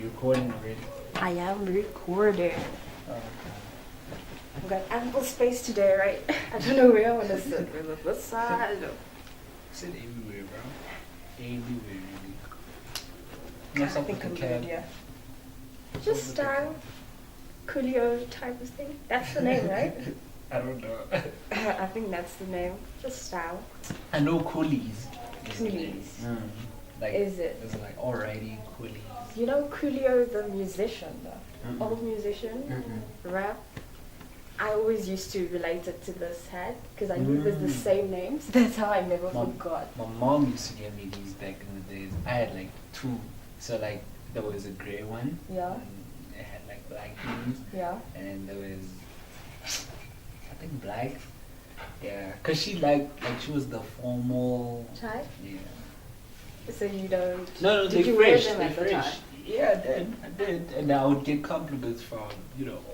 You recording already? I am recording. Oh, okay. I've got ample space today, right? I don't know where I want to sit. Whether this side or... Sit everywhere, bro. Everywhere, really. What's I up with think the I'm cab? good, yeah. Just style. Coolio type of thing. That's the name, right? I don't know. I think that's the name. Just style. I know Coolies. Coolies. Like, Is it? It's like alrighty Coolies. You know Coolio the musician, though? Mm-mm. Old musician? Mm-mm. Rap? I always used to relate it to this hat because I knew it was the same names. That's how I never forgot. My mom used to give me these back in the days. I had like two. So like there was a grey one. Yeah. And it had like black things. Yeah. And there was, I think, black. Yeah. Cause she like she was the formal. Type? Yeah. So you don't... No, Did they you fresh. wear them They at the fresh. time? Yeah, I did. And I would get compliments from,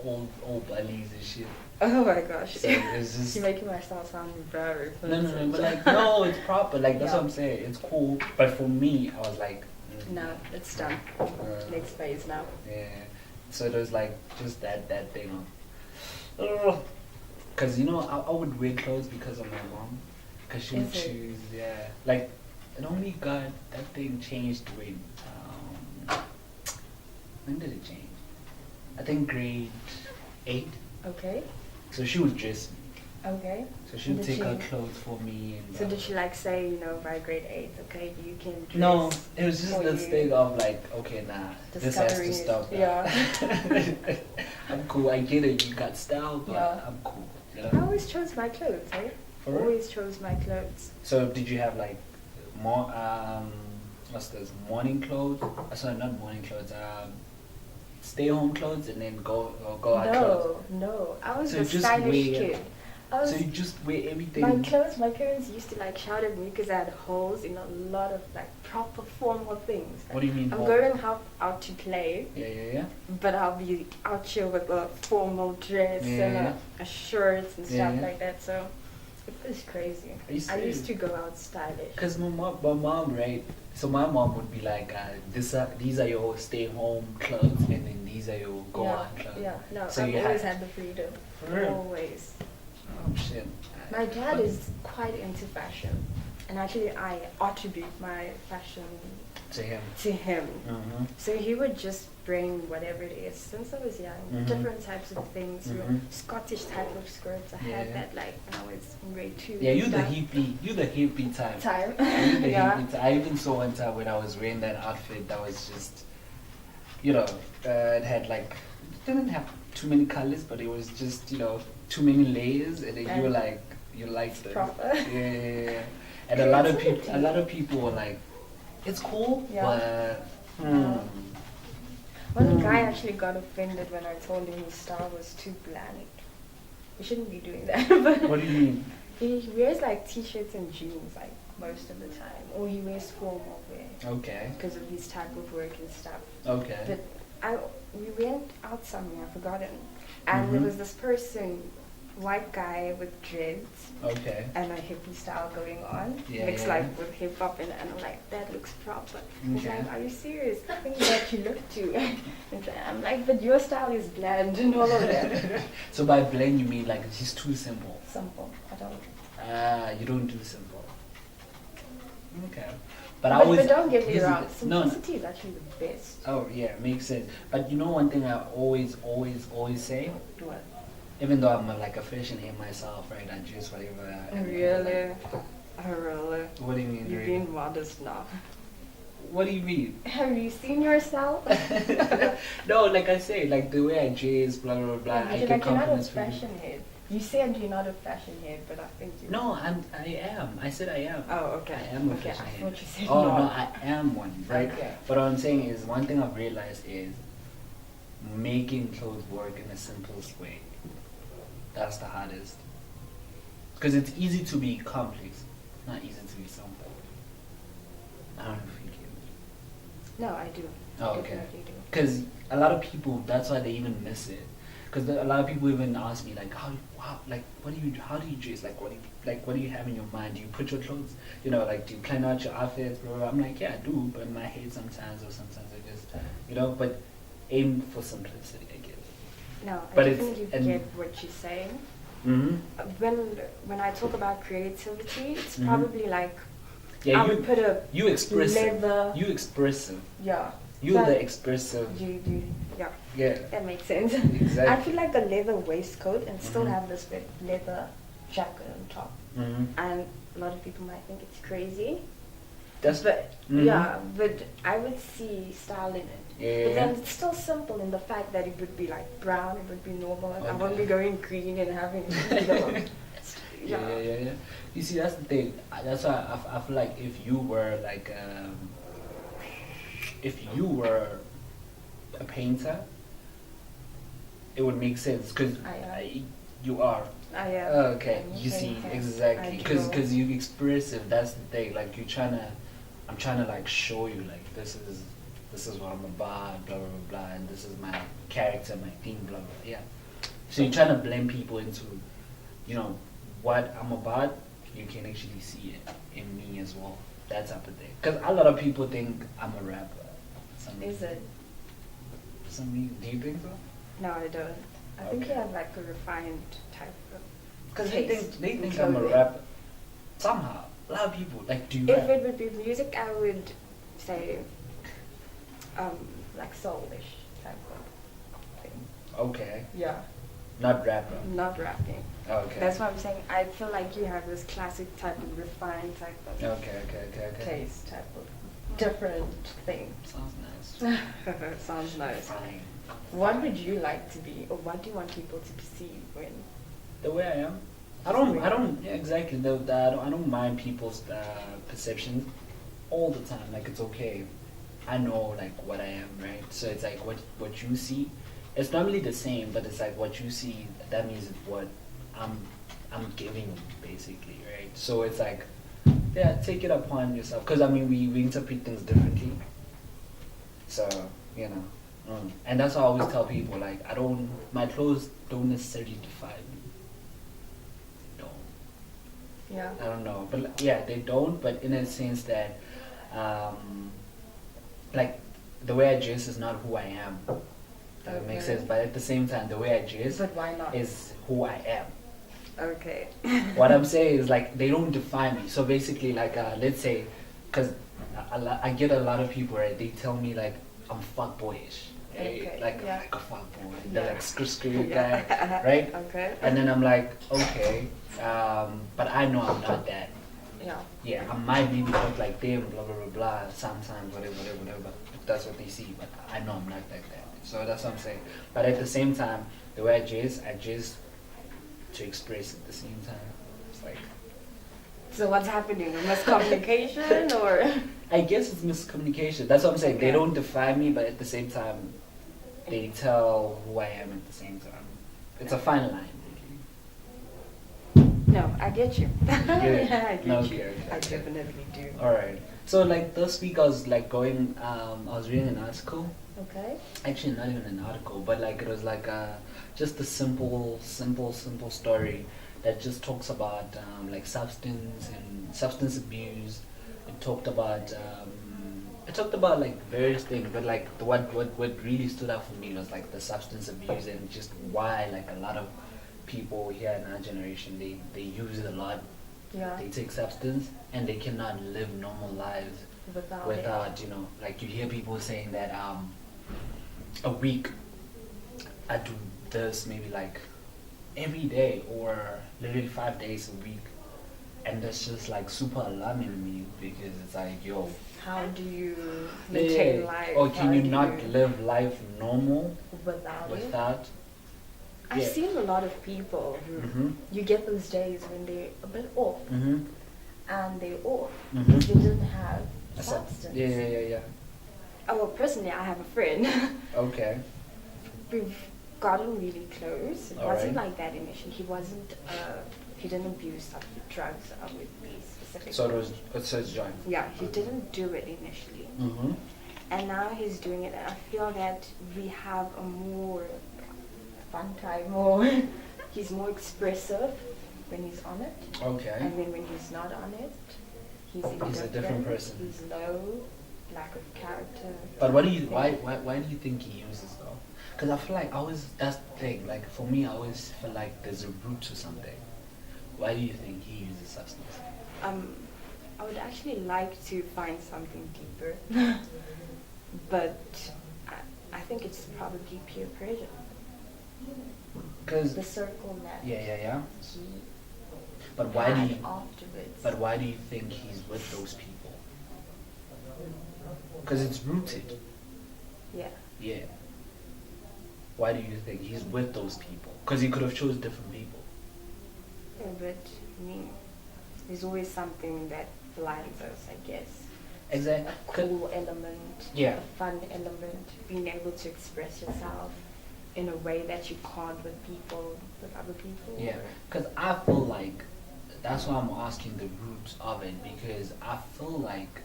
old buddies and shit. Oh my gosh. So it's just... You're making myself sound very No, but like, no, it's proper. Like, that's Yeah. what I'm saying. It's cool. But for me, I was like... No, it's done. Next phase now. Yeah. So it was like, just that thing of... Because, I would wear clothes because of my mom. Because she would Is it? choose, yeah. Like, it only got... That thing changed when did it change? I think grade 8. Okay. So she would dress me. Okay. So she would Did take she- her clothes for me. And So did she like say, by grade 8, okay, you can dress? No, it was just for this you? thing of like, okay, nah, this has to Discovering it. stop. Now. Yeah. I'm cool. I get it. You got style, but Yeah. I'm cool. I always chose my clothes, eh? For real? Always chose my clothes. So did you have like more what's this, morning clothes? Sorry, not morning clothes. Stay home clothes and then go out clothes. No. I was So a you just stylish wear- kid. I was So you just wear everything. my parents used to like shout at me because I had holes in a lot of like proper formal things. What do you mean? I'm home? going out to play, Yeah. but I'll be out here with a formal dress and Yeah. a shirt and stuff Yeah. like that. So it was crazy. Are you I used serious? to go out stylish. Cause my mom, right? So my mom would be like, these are your stay home clothes, and then these are your go out clothes. Yeah, no, So I've you always had- had the freedom. For real? Always. Oh shit. My dad is quite into fashion, and actually I attribute my fashion To him. to him. Mm-hmm. So he would just bring whatever it is since I was young, Mhm. different types of things, Mhm. Scottish type of skirts. I Yeah. had that like when I was in grade 2. Yeah, and you the stuff. hippie type. Time. You the Yeah. hippie type. I even saw one time when I was wearing that outfit that was just, it had like, it didn't have too many colors, but it was just, too many layers, and then you were And like, you liked it. proper. Yeah. And a lot of people were like, it's cool, Yeah. but One guy actually got offended when I told him his style was too bland. You shouldn't be doing that. But What do you mean? he wears like t-shirts and jeans like most of the time, or he wears formal wear Okay. because of his type of work and stuff. Okay. But we went out somewhere, I've forgotten, and there Mhm. was this person, white guy with dreads Okay. and a hippie style going on, Yeah, mixed yeah. like with hip hop, and I'm like, that looks proper. He's Okay. like, are you serious? I think that you look too. And I'm like, but your style is bland and all of that. So by blend you mean like it's just too simple. Simple. I don't. You don't do simple. Okay. But I always. But don't get me here's the wrong. thi- no, Simplicity is actually the best. Oh yeah, makes sense. But one thing I always say, What? even though I'm like a fashion head myself, right? I dress whatever. Really? Oh, really? What do you mean? You're really? being modest now. What do you mean? Have you seen yourself? No, like I say, like the way I dress, blah blah blah. I You're get like, you're not a compliments from fashion head. You said you're not a fashion head, but I think you. No, I am. I said I am. Oh, okay. I am a Okay, fashion I head. thought you said Oh not. no, I am one, right? Okay. But what I'm saying is, one thing I've realized is making clothes work in the simplest way. That's the hardest. Because it's easy to be complex, not easy to be simple. I don't know if you get me. No, I do. Oh, okay. Definitely do. Because a lot of people, that's why they even miss it. because a lot of people even ask me like, like how do you dress? Like what do you have in your mind? Do you put your clothes, like do you plan out your outfits, blah, blah, blah. I'm like, yeah, I do, but in my head sometimes, or sometimes I just, but aim for simplicity, I guess. No, But I it's- definitely and- get what you're saying. Mm-hmm. When I talk about creativity, it's Mhm. probably like Yeah, I would put a you expressive. leather. You expressive. Yeah. You So the expressive. yeah, Yeah. that makes sense. Exactly. I feel like a leather waistcoat and still Mhm. have this leather jacket on top. Mm-hmm. And a lot of people might think it's crazy. That's But Mhm. yeah, but I would see style in it. Yeah. But then it's still simple in the fact that it would be like brown, it would be normal. I won't be going green and having Yeah. You see, that's the thing. That's why I feel like if you were like, if you were a painter, it would make sense because you are. I am. Okay, I'm a you see, painter. exactly, I draw. because you expressive. That's the thing. Like I'm trying to like show you like this is what I'm about, blah blah blah, blah, and this is my character, my theme, blah blah. Yeah. So you're trying to blend people into, what I'm about. You can actually see it in me as well. That type of thing. Because a lot of people think I'm a rapper. Is it? For some reason, do you think so? No, I don't. I think Okay. you have like a refined type of. Because taste they in think I'm a clothing. rapper. Somehow, a lot of people like. Do you If rap? it would be music, I would say, like soulish type of thing. Okay, Yeah. not rapper. Not rapping. Okay. That's what I'm saying. I feel like you have this classic type of refined type of Okay. taste, type of different thing. Sounds nice. Sounds nice. Fine. What would you like to be, or what do you want people to perceive when? The way I am. Yeah, exactly. I don't mind people's perceptions all the time. Like it's okay. I know like what I am, right? So it's like what you see. It's normally the same, but it's like what you see. That means it's what I'm giving you, basically, right? So it's like, yeah, take it upon yourself. Because I mean, we interpret things differently. So and that's why I always tell people like my clothes don't necessarily define me. Yeah. I don't know, but yeah, they don't. But in a sense that, like, the way I dress is not who I am. That makes Okay. sense. But at the same time, the way I dress But why not? is who I am. Okay. What I'm saying is like they don't define me. So basically, like, let's say, because I get a lot of people, right? They tell me like I'm fuckboyish. Right? Okay, Like yeah. like a fuckboy, the Yeah. like screw Yeah. guy, right? Okay. And then I'm like, okay, but I know I'm not that. Yeah. Yeah, I might maybe look like them, blah blah blah blah. Sometimes whatever. If that's what they see, but I know I'm not like that. So that's what I'm saying. But at the same time, the way I dress to express at the same time. It's like, So what's happening? A miscommunication or? I guess it's miscommunication. That's what I'm saying. They Okay. don't define me, but at the same time, they tell who I am at the same time. It's a fine line. No, I get you. Really? Yeah, I get No, you. okay, okay, I okay. definitely do. All right. So like this week, I was like going. I was reading an article. Okay. Actually, not even an article, but like it was like just a simple story that just talks about like substance abuse. It talked about like various things, but like what really stood out for me was like the substance abuse and just why like a lot of people here in our generation they use it a lot. Yeah. They take substance and they cannot live normal lives without like you hear people saying that a week I do this maybe like every day or literally 5 days a week, and that's just like super alarming to me because it's like, yo, How do you maintain life? or can How you do not live life normal without it? without? I've Yeah. seen a lot of people who Mhm. you get those days when they're a bit off Mhm. and they're off. Mhm. They didn't have So- substance. Yeah. Oh, well, personally, I have a friend. Okay. We've gotten really close. It All wasn't right. like that initially. He wasn't. He didn't abuse drugs. I would be specific. So it's joint. Yeah, he didn't do it initially, Mhm. and now he's doing it. And I feel that we have a more fun time, or he's more expressive when he's on it, Okay. and then when he's not on it, he's He's a different person. He's low, lack of character. But what do you why do you think he uses though? Because I feel like that's the thing. Like for me, I always feel like there's a root to something. Why do you think he uses substance? I would actually like to find something deeper, but I think it's probably peer pressure. Because The circle that yeah. he But why do had you? afterwards. But why do you think he's with those people? Because it's rooted. Yeah. Yeah. Why do you think he's with those people? Because he could have chose different people. Yeah, but I mean, there's always something that blinds us, I guess. Exactly. A cool element, Yeah. a fun element, being able to express yourself in a way that you can't with other people. Yeah. Because I feel like that's why I'm asking the roots of it, because I feel like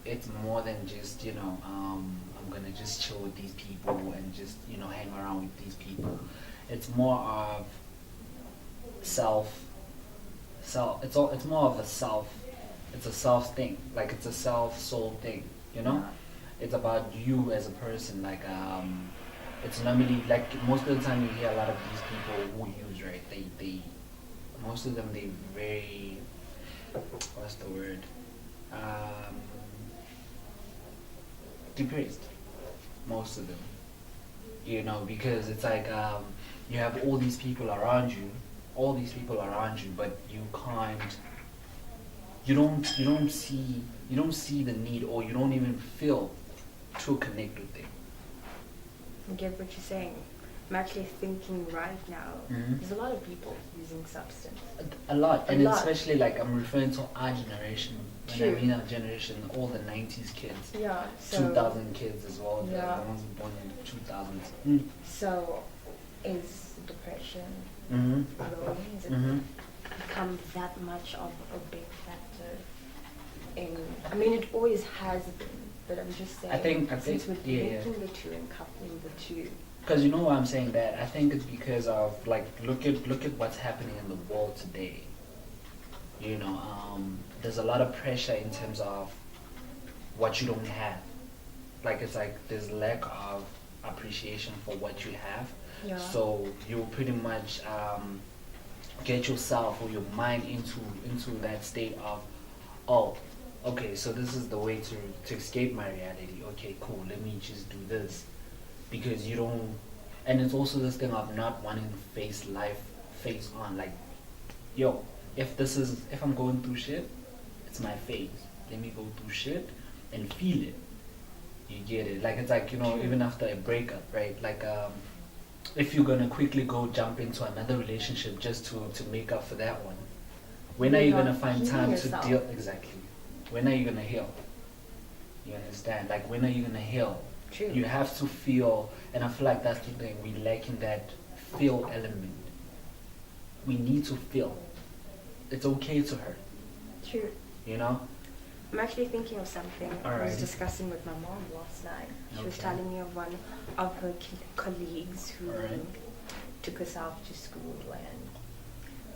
it's more than just I'm gonna just chill with these people and just hang around with these people. It's more of self. It's more of a self. It's a self thing. Like it's a self soul thing. It's about you as a person. Like it's normally like most of the time you hear a lot of these people who use, right. They most of them they very what's the word depressed, most of them, because it's like you have all these people around you, but you don't see the need, or you don't even feel to connect with them. I get what you're saying. I'm actually thinking right now, Mhm. there's a lot of people using substance. A lot, A and lot. especially like I'm referring to our generation. When True. I mean our generation, all the 90s kids, Yeah, so 2000 kids as well, Yeah. the ones born in 2000s. So is depression, Mm-hmm. alone, has it Mm-hmm. become that much of a big factor I mean, it always has been, but I'm just saying, I think since we're yeah. linking the two and coupling the two. Because you know why I'm saying that? I think it's because of like look at what's happening in the world today. There's a lot of pressure in terms of what you don't have. Like it's like there's lack of appreciation for what you have. Yeah. So you pretty much get yourself or your mind into that state of, oh, okay, so this is the way to escape my reality. Okay, cool, let me just do this. Because you don't, and it's also this thing of not wanting to face life face on. Like, yo, if I'm going through shit, it's my phase. Let me go through shit and feel it. You get it? Like it's like, even after a breakup, right? Like if you're gonna quickly go jump into another relationship just to make up for that one, when are you You're gonna not find healing time yourself. to deal exactly? When are you gonna heal? You understand? Like when are you gonna heal? True. You have to feel, and I feel like that's the thing, we lack in that feel element. We need to feel. It's okay to hurt, True. I'm actually thinking of something I was Alright. discussing with my mom last night. She was Okay. telling me of one of her colleagues who Alright. took herself to school,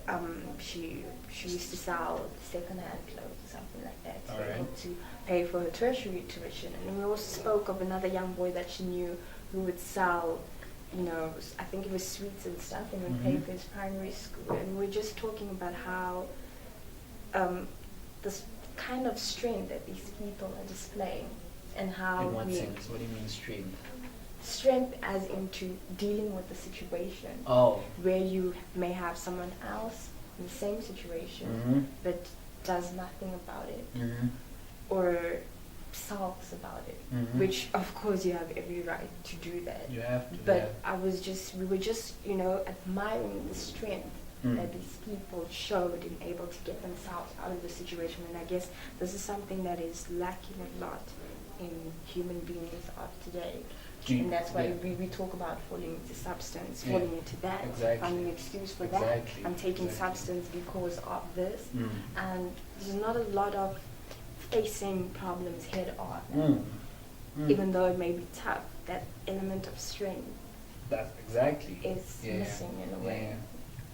and she used to sell second-hand clothes or something like that to be Alright. able to pay for her tertiary tuition. And we also spoke of another young boy that she knew who would sell, I think it was sweets and stuff, and would pay Mhm. for his primary school. And we were just talking about how this kind of strength that these people are displaying, and how In what sense? What do you mean strength? strength as into dealing with the situation, Oh. where you may have someone else in the same situation Mm-hmm. but does nothing about it, Mm-hmm. or sulks about it, Mhm. which of course you have every right to do that. You have to. But we were just admiring the strength Mm. that these people showed in able to get themselves out of the situation. And I guess this is something that is lacking a lot in human beings of today. And that's why we talk about falling into substance, Yeah. falling into that, Exactly. finding an excuse for that. Exactly. I'm taking Exactly. substance because of this. Mm. And there's not a lot of facing problems head on. Mm. Mm. Even though it may be tough, that element of strength That's exactly. is missing in a way. Yeah.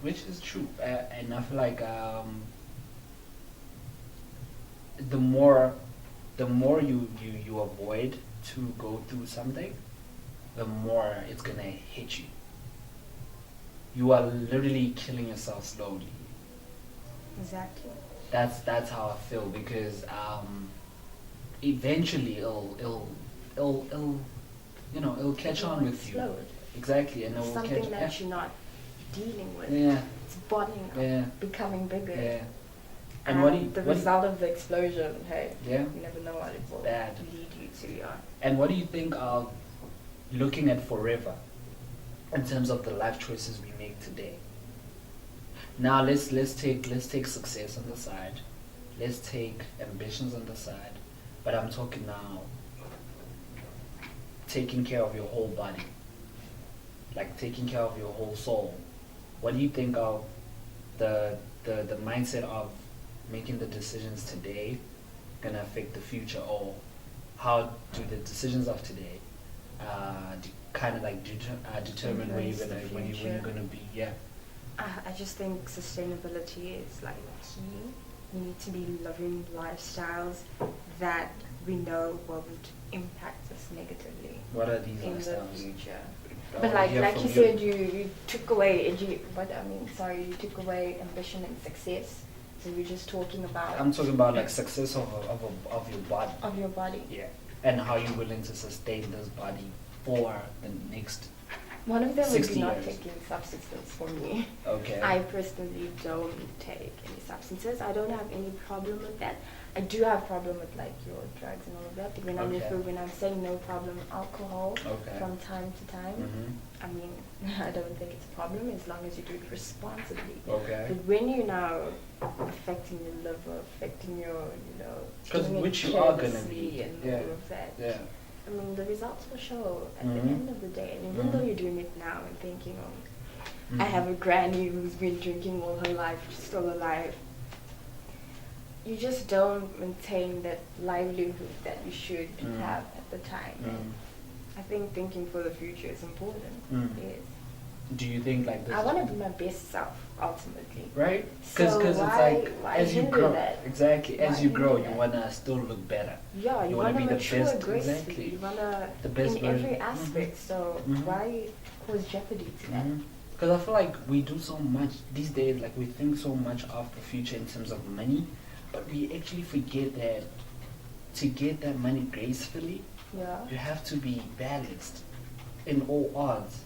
Which is true, and I feel like the more you avoid to go through something, the more it's gonna hit you. You are literally killing yourself slowly. Exactly. That's how I feel, because eventually it'll catch on with you. Explode. Exactly, and it It's will something catch. that you're not dealing with. Yeah. It's bottling up, Yeah. becoming bigger. Yeah. And what do you, the what do you- result of the explosion, hey, Yeah. you never know what it will Bad. lead you to. Yeah. And what do you think of looking at forever in terms of the life choices we make today? Now let's take success on the side. Let's take ambitions on the side. But I'm talking now taking care of your whole body. Like taking care of your whole soul. What do you think of the mindset of making the decisions today gonna affect the future, or how do the decisions of today kind of like determine where Influence the when future. you're gonna be? Yeah. I just think sustainability is like key. We need to be living lifestyles that we know won't impact us negatively What are these in the lifestyles? future. I But wanna like hear like from you said, you took away you took away ambition and success. So you're just talking about I'm talking about like success of your body. of your body. Yeah. And how you're willing to sustain this body for the next. One of them would 60 be not years. taking substances for me. Okay. I personally don't take any substances. I don't have any problem with that. I do have problem with like your drugs and all of that. But when I'm Okay. when I'm saying no problem, alcohol Okay. from time to time. Mhm. I mean, I don't think it's a problem as long as you do it responsibly. Okay. But when you're now affecting your liver, affecting your, Because doing it which you are gonna carelessly be. and Yeah. all of that. Yeah. I mean, the results will show at Mhm. the end of the day. And even though Mhm. you're doing it now and thinking, Mhm. I have a granny who's been drinking all her life, she's still alive. You just don't maintain that livelihood that you should Mm. have at the time. And I think thinking for the future is important. Mm. Yes. Do you think like this? I want to be my best self, ultimately. Right? So Because it's like why as you hinder grow, that? exactly. As Why you grow, hinder you that? wanna still look better. Yeah, you wanna want to be the mature best. gracefully. Exactly. You want to, The best in every version. aspect. Mhm. So Mhm. why cause jeopardy to that? Because I feel like we do so much these days. Like we think so much of the future in terms of money, but we actually forget that to get that money gracefully, Yeah. you have to be balanced in all odds.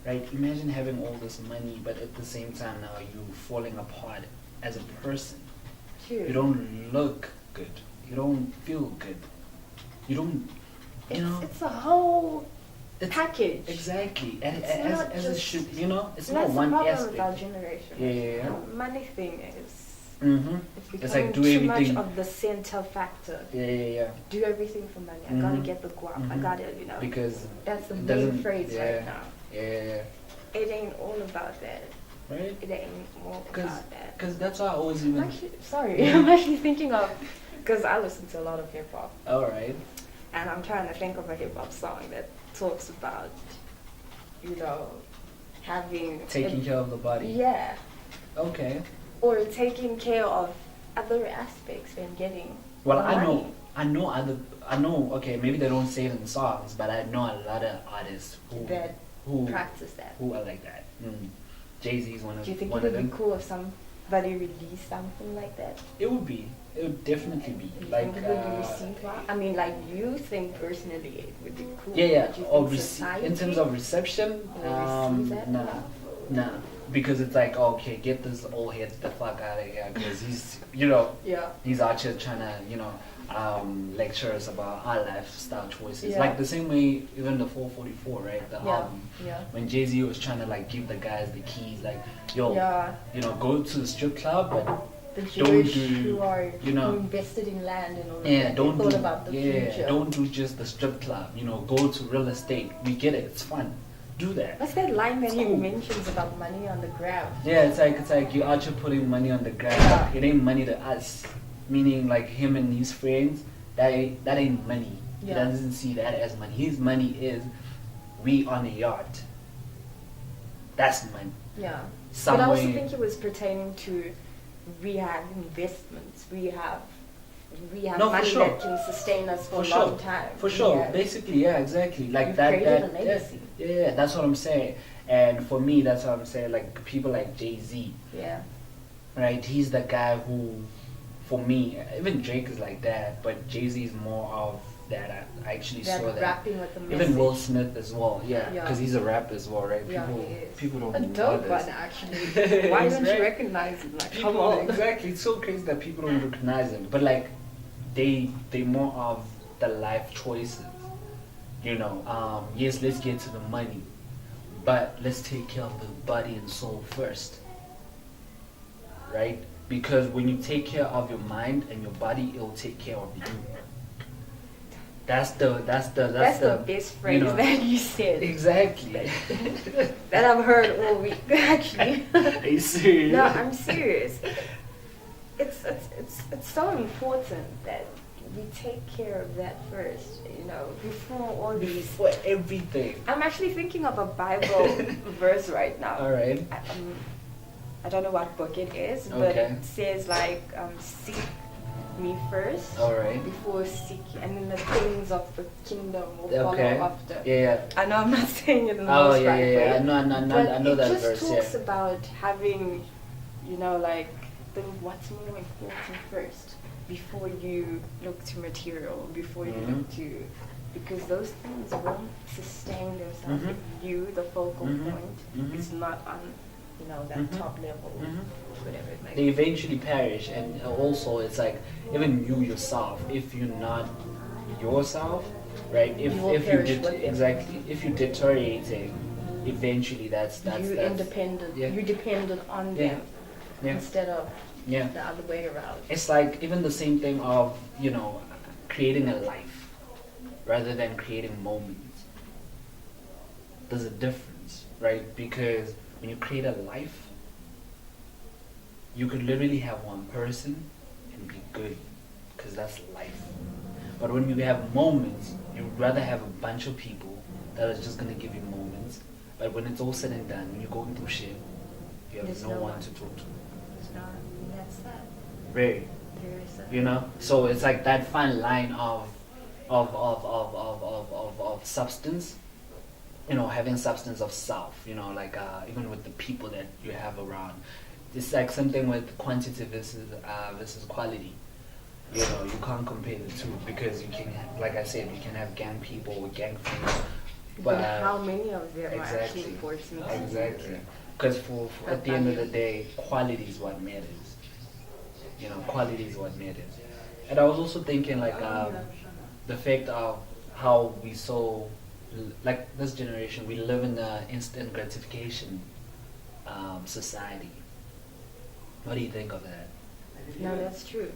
Right? Imagine having all this money, but at the same time now you falling apart as a person. True. You don't look good. You don't feel good. You don't, It's a whole it's- package. Exactly. And It's not as it just- should, it's And not that's one the problem aspect. with our generation. Yeah. The money thing is Mm-hmm. it's It's becoming like do too everything. much of the center factor. Yeah. Do everything for money. I gotta Mhm. get the guap. I Mhm. gotta, Because that's the it main doesn't- phrase yeah. right now. Yeah. It ain't all about that. Right? It ain't all about that. Because that's why I always I'm even. actually, sorry, I'm actually thinking of, because I listen to a lot of hip hop, All right. and I'm trying to think of a hip hop song that talks about, having Taking care of the body. Yeah, Okay. or taking care of other aspects and getting. Well, money. I know. Okay, maybe they don't say it in songs, but I know a lot of artists who Practice that. who are like that. Jay-Z is one Do you think of it would them. be cool if somebody released something like that? It would be. It would definitely be. You Like. think it would be received well? I mean, like you think personally it would be cool. Yeah. but you Or think society in terms of reception, will receive that nah, well? nah. Because it's like, okay, get this old head the fuck out of here, because he's, Yeah. he's out here trying to, lecture us about our lifestyle choices. Yeah. Like the same way, even the 444, right? The Yeah. album. Yeah. When Jay-Z was trying to like give the guys the keys, like, yo, Yeah. go to the strip club, but The Don't Jewish do- who are know- who invested in land and all of yeah, that. don't they thought do about the future. don't do just the strip club. Go to real estate. We get it. It's fun. Do that. What's that line that It's he cool. mentions about money on the ground? Yeah, it's like you out here putting money on the ground. Yeah. It ain't money to us. Meaning like him and his friends, that ain't money. He Yeah. doesn't see that as money. His money is we on a yacht. That's money. Yeah. Somewhere. But I also think it was pertaining to we have investments, we have No, for money sure. that can sustain us for a sure. long time. For sure. Yeah. Basically, yeah, exactly. Like You've that. created That. a legacy. Yeah, that's what I'm saying. And for me, that's what I'm saying. Like people like Jay-Z, Yeah. right? He's the guy who, for me, even Drake is like that, but Jay-Z is more of that. I actually That saw that. rapping with the message. Even Will Smith as well, yeah, Yeah. because he's a rapper as well, right? Yeah, People, he is. people don't A know dope this. one, actually. Why don't Right? you recognize it? Like, People, come on. exactly. It's so crazy that people don't recognize it, but like, they more of the life choices. You know, yes, let's get to the money, but let's take care of the body and soul first, right? Because when you take care of your mind and your body, it'll take care of you. That's the best phrase that you said. Exactly. That I've heard all week, actually. Are you serious? No, I'm serious. It's so important that we take care of that first, you know, before all these. Before everything. I'm actually thinking of a Bible verse right now. All right. I don't know what book it is, but Okay. it says like, seek me first. All right. Before seek, and then the things of the kingdom will follow Okay. after. Yeah. I know I'm not saying it in the Oh most yeah, right yeah, way. yeah. I know that It verse. just talks Yeah. about having, you know, like, think what's more important first before you look to material, before you Mhm. look to, because those things won't sustain themselves Mhm. if you, the focal Mhm. point, Mhm. is not on, you know, that Mhm. top level, Mhm. whatever it might They be. eventually perish, and also it's like even you yourself, if you're not yourself, right? If You will if you perish did with them. exactly, if you're deteriorating, eventually that's You independent, yeah. you dependent on Yeah. them Yeah. instead of Yeah. the other way around. It's like even the same thing of, you know, creating a life rather than creating moments. There's a difference, right? Because when you create a life, you could literally have one person and be good, because that's life. But when you have moments, you'd rather have a bunch of people that are just gonna give you moments. But when it's all said and done, when you're going through shit, you have There's no no one one. to talk to. It's not, that's sad. Very. Very sad. You know, so it's like that fine line of substance, you know, having substance of self, you know, like even with the people that you have around, it's like something with quantity versus quality. You know, you can't compare the two, because you can, like I said, you can have gang people or gang friends, But how many of them are exactly, actually important? exactly, because for at the end of the day, quality is what matters. You know, quality is what matters. And I was also thinking like the fact of how we like this generation, we live in the instant gratification society. What do you think of that? No, that's true.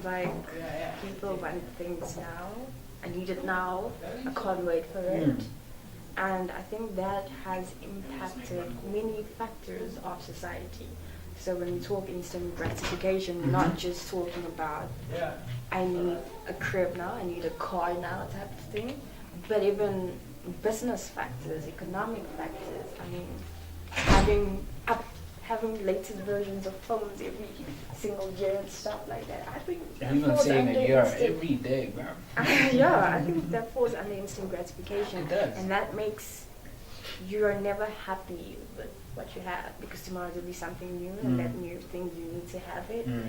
Like, people want things now. I need it now. I can't wait for it. Mm. And I think that has impacted many factors of society. So when we talk instant gratification, we're not just talking about I need a crib now, I need a car now type of thing, but even business factors, economic factors. I mean, having latest versions of phones every single year and stuff like that. I think that Even falls saying under a year instant- every day, bro. Yeah, I think that falls under instant gratification. It does. And that makes you are never happy with what you have, because tomorrow there'll be something new, and that new thing you need to have it. Mm.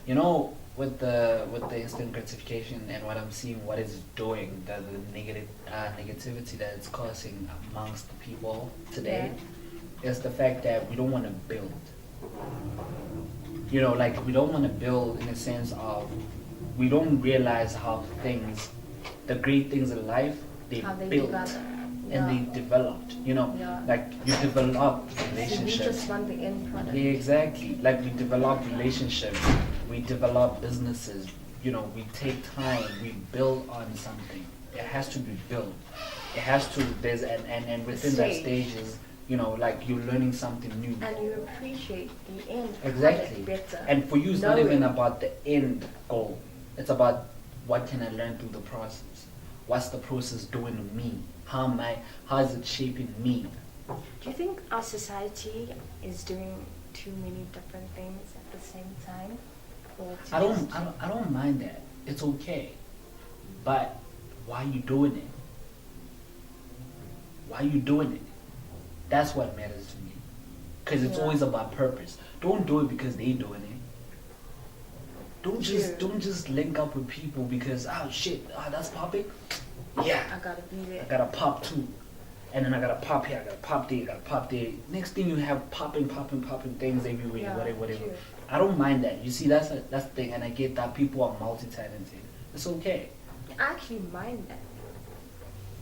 You know, with the instant gratification and what I'm seeing, what it's doing, the negativity that it's causing amongst the people today, is the fact that we don't want to build. You know, like we don't want to build in the sense of we don't realize how the great things in life, How they built develop. and they developed. You know, Yeah. like you develop So we relationships. just want the end product. Yeah, exactly. Like we develop relationships, we develop businesses. You know, we take time, we build on something. It has to be built. It has to. There's and within that Stage. stages, you know, like you're learning something new. And you appreciate the end Exactly. product better. And for you, it's not even Knowing. about the end goal. It's about what can I learn through the process. What's the process doing to me? How is it shaping me? Do you think our society is doing too many different things at the same time? Or I don't mind that. It's okay. But why you doing it? Why you doing it? That's what matters to me. Because it's always about purpose. Don't do it because they doing it. Don't just link up with people because shit, that's popping. Yeah. I gotta be there. I gotta pop too. And then I gotta pop here, I gotta pop there, I gotta pop there. Next thing you have popping things everywhere, whatever. True. I don't mind that. You see, that's the thing, and I get that people are multi-talented. It's okay. I actually mind that.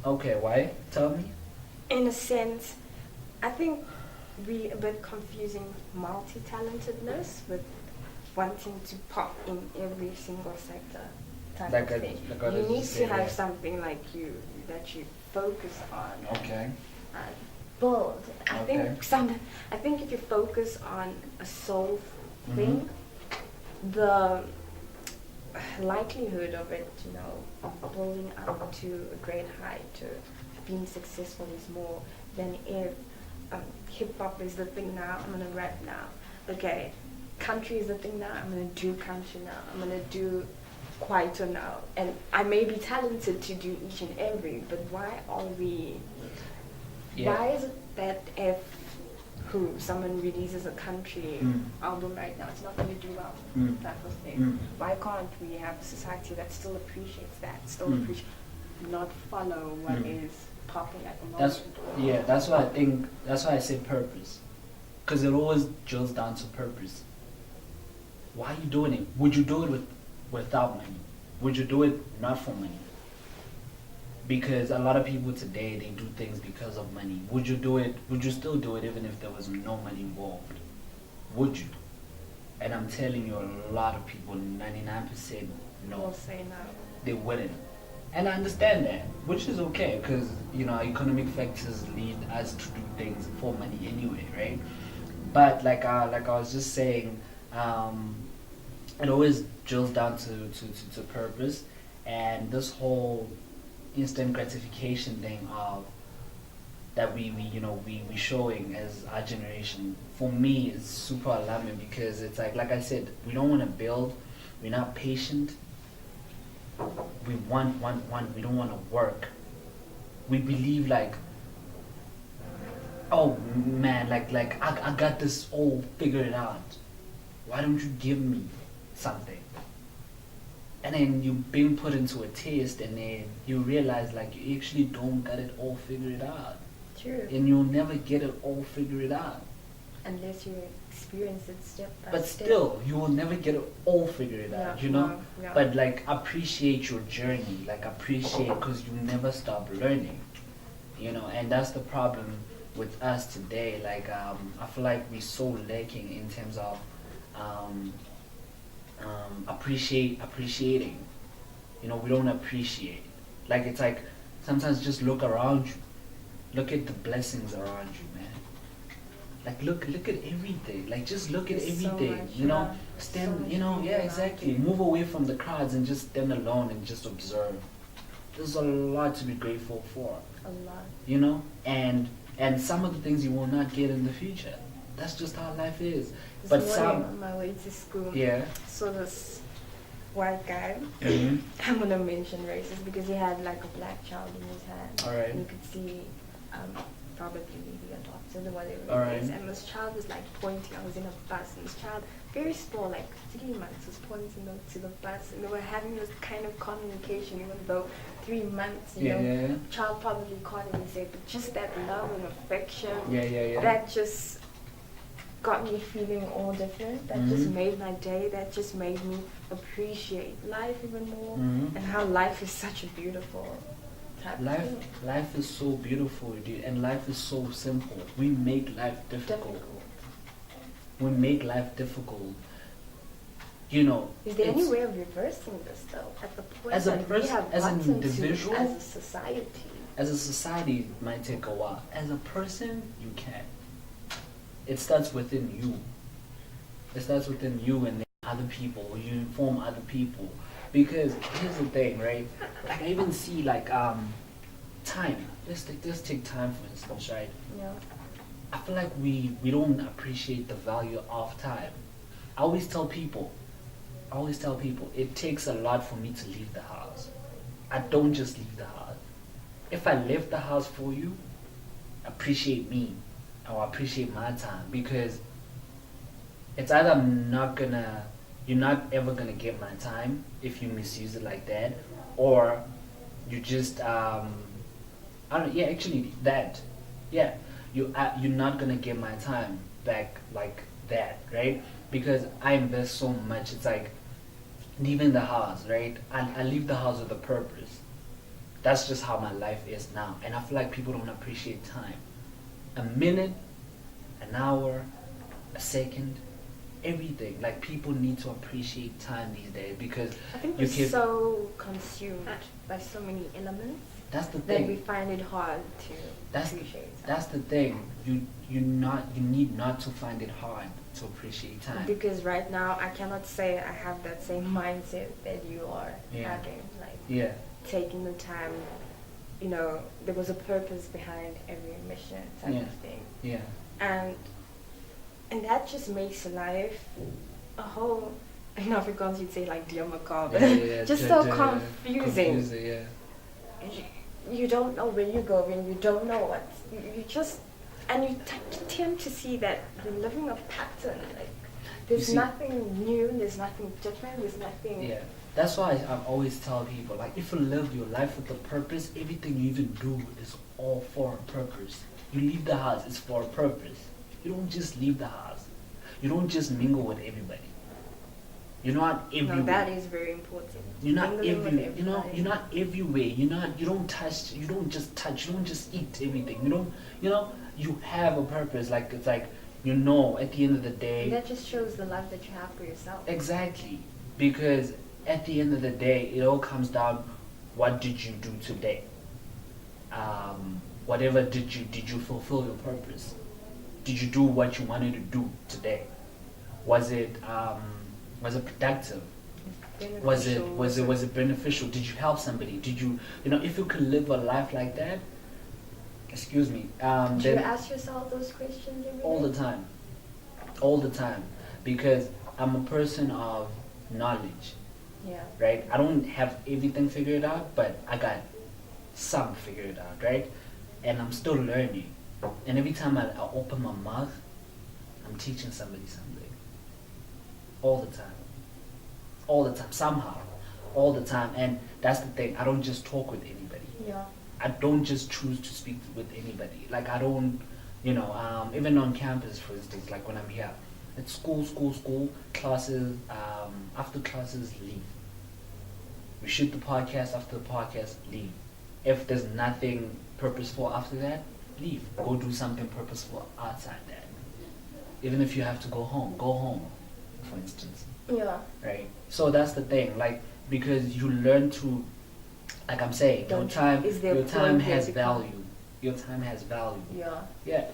Okay, why? Tell me. In a sense, I think we a bit confusing multi-talentedness with wanting to pop in every single sector type of thing. You need to have something like that you focus on. Okay. And build. I think if you focus on a sole thing, the likelihood of it, of building up to a great height, to being successful is more than if hip hop is the thing now, I'm gonna rap now. Okay, country is the thing now, I'm gonna do country now, I'm gonna do kwaito now. And I may be talented to do each and every, but why are we, why is it that if someone releases a country album right now, it's not gonna do well, type of thing. Why can't we have a society that still appreciates that, not follow what is popping at the moment? That's why I think, that's why I say purpose. Because it always drills down to purpose. Why are you doing it? Would you do it without money? Would you do it not for money? Because a lot of people today, they do things because of money. Would you do it? Would you still do it even if there was no money involved? Would you? And I'm telling you, a lot of people, 99% no. Will say no. They wouldn't. And I understand that, which is okay, because economic factors lead us to do things for money anyway, right? But like I was just saying, it always drills down to purpose, and this whole instant gratification thing of that we showing as our generation, for me is super alarming, because it's like I said, we don't want to build, we're not patient. We want, we don't want to work. We believe oh man, I got this all figured out. Why don't you give me something? And then you've been put into a test, and then you realize you actually don't got it all figured out. True. And you'll never get it all figured out. Unless you experience it step by step. But still, you will never get it all figured out, Yeah. But appreciate your journey, appreciate, because you never stop learning, and that's the problem with us today. I feel like we're so lacking in terms of appreciating. We don't appreciate. It's sometimes just look around you, look at the blessings around you, man. Look at everything. Just look at everything. So stand. Exactly. Move away from the crowds and just stand alone and just observe. There's a lot to be grateful for. A lot. And some of the things you will not get in the future. That's just how life is. But on my way to school, so this white guy, I'm gonna mention racist because he had a black child in his hand. All right. And you could see probably the adopted or whatever it is. And this child was pointing. I was in a bus, and this child, very small, 3 months, was pointing to the bus, and they were having this kind of communication, even though 3 months, child probably can't even say, but just that love and affection, that just got me feeling all different. That just made my day. That just made me appreciate life even more, and how life is such a beautiful type of thing. Life is so beautiful, dude, and life is so simple. We make life difficult. We make life difficult. Is there any way of reversing this though? At the point as a that person, we have as an gotten individual, to, as a society. As a society, it might take a while. As a person, you can. It starts within you. It starts within you and other people. You inform other people. Because here's the thing, right? I even see time. let's take time for instance, right? Yeah. I feel like we don't appreciate the value of time. I always tell people, it takes a lot for me to leave the house. I don't just leave the house. If I left the house for you, appreciate me or appreciate my time, because it's either you're not ever gonna get my time if you misuse it like that, or you just I don't, yeah, actually that, yeah, you're not gonna get my time back like that, right? Because I invest so much. It's like leaving the house, right? I leave the house with a purpose. That's just how my life is now, and I feel like people don't appreciate time. A minute, an hour, a second, everything. Like people need to appreciate time these days, because I think you we're can. so consumed by so many elements That's the that we thing. find it hard to appreciate time. That's the thing. You need not to find it hard to appreciate time. Because right now I cannot say I have that same mindset that you are having. Like Yeah. taking the time, there was a purpose behind every mission type of thing. Yeah. And that just makes life a whole, in Afrikaans you'd say like dear macabre. Just so confusing. Yeah. You don't know where you're going, you don't know what, you just, and you tend to see that you're living a pattern, like there's nothing new, there's nothing different, there's nothing. Yeah. That's why I always tell people, like, if you live your life with a purpose, everything you even do is all for a purpose. You leave the house, it's for a purpose. You don't just leave the house. You don't just mingle with everybody. You're not everywhere. No, that is very important. You're not everywhere. you're not everywhere. You don't just eat everything. You have a purpose. Like, it's like, at the end of the day. And that just shows the life that you have for yourself. Exactly. Because at the end of the day, it all comes down, what did you do today? Whatever did you fulfill your purpose? Did you do what you wanted to do today? Was it productive? Was it beneficial? Did you help somebody? Did you if you could live a life like that, excuse me, Do then you ask yourself those questions every all day? the time, because I'm a person of knowledge. Yeah. Right? I don't have everything figured out, but I got some figured out, right? And I'm still learning. And every time I open my mouth, I'm teaching somebody something. All the time. All the time, somehow. All the time. And that's the thing. I don't just talk with anybody. Yeah. I don't just choose to speak with anybody. Like, I don't, even on campus, for instance, like when I'm here, it's school, classes, after classes, leave. We shoot the podcast, after the podcast, leave. If there's nothing purposeful after that, leave. Go do something purposeful outside that. Even if you have to go home, for instance. Yeah. Right? So that's the thing, like, because you learn to, like I'm saying, your time has value. Your time has value. Yeah. Yeah.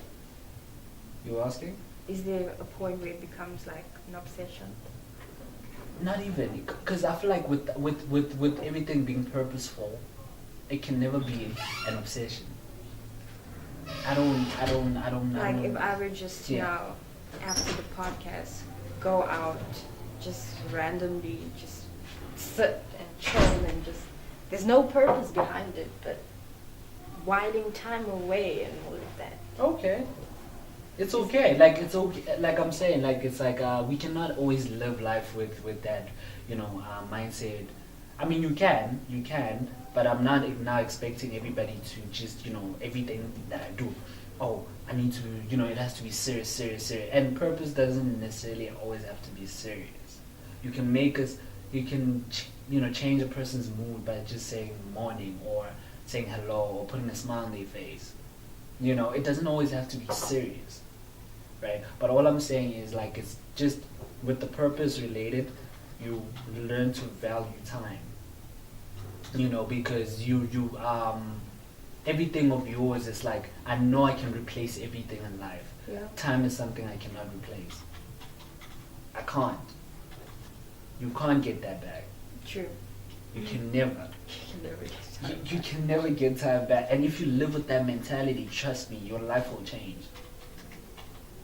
You asking? Is there a point where it becomes like an obsession? Not even, because I feel like with everything being purposeful, it can never be an obsession. I don't. Like if I were just after the podcast, go out, just randomly, just sit and chill and just. There's no purpose behind it, but whiling time away and all of that. Okay. It's okay. Like, it's okay. Like I'm saying, like, it's like we cannot always live life with that, mindset. I mean, you can, but I'm not now expecting everybody to just, everything that I do. Oh, I need to, it has to be serious. And purpose doesn't necessarily always have to be serious. You can change a person's mood by just saying morning or saying hello or putting a smile on their face. It doesn't always have to be serious, right? But all I'm saying is, like, it's just with the purpose related, you learn to value time. Because you everything of yours is like, I know I can replace everything in life. Yeah. Time is something I cannot replace. I can't. You can't get that back. True. You can never. You can never get time back. You can never get time back. And if you live with that mentality, trust me, your life will change.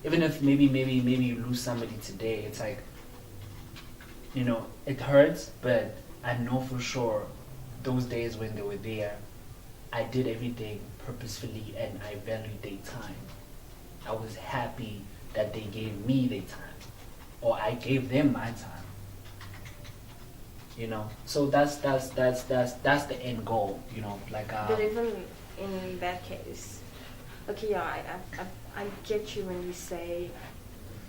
Even if maybe you lose somebody today, it's like, it hurts, but I know for sure those days when they were there, I did everything purposefully and I valued their time. I was happy that they gave me their time, or I gave them my time. So that's the end goal. But even in that case, okay, yeah, I get you when you say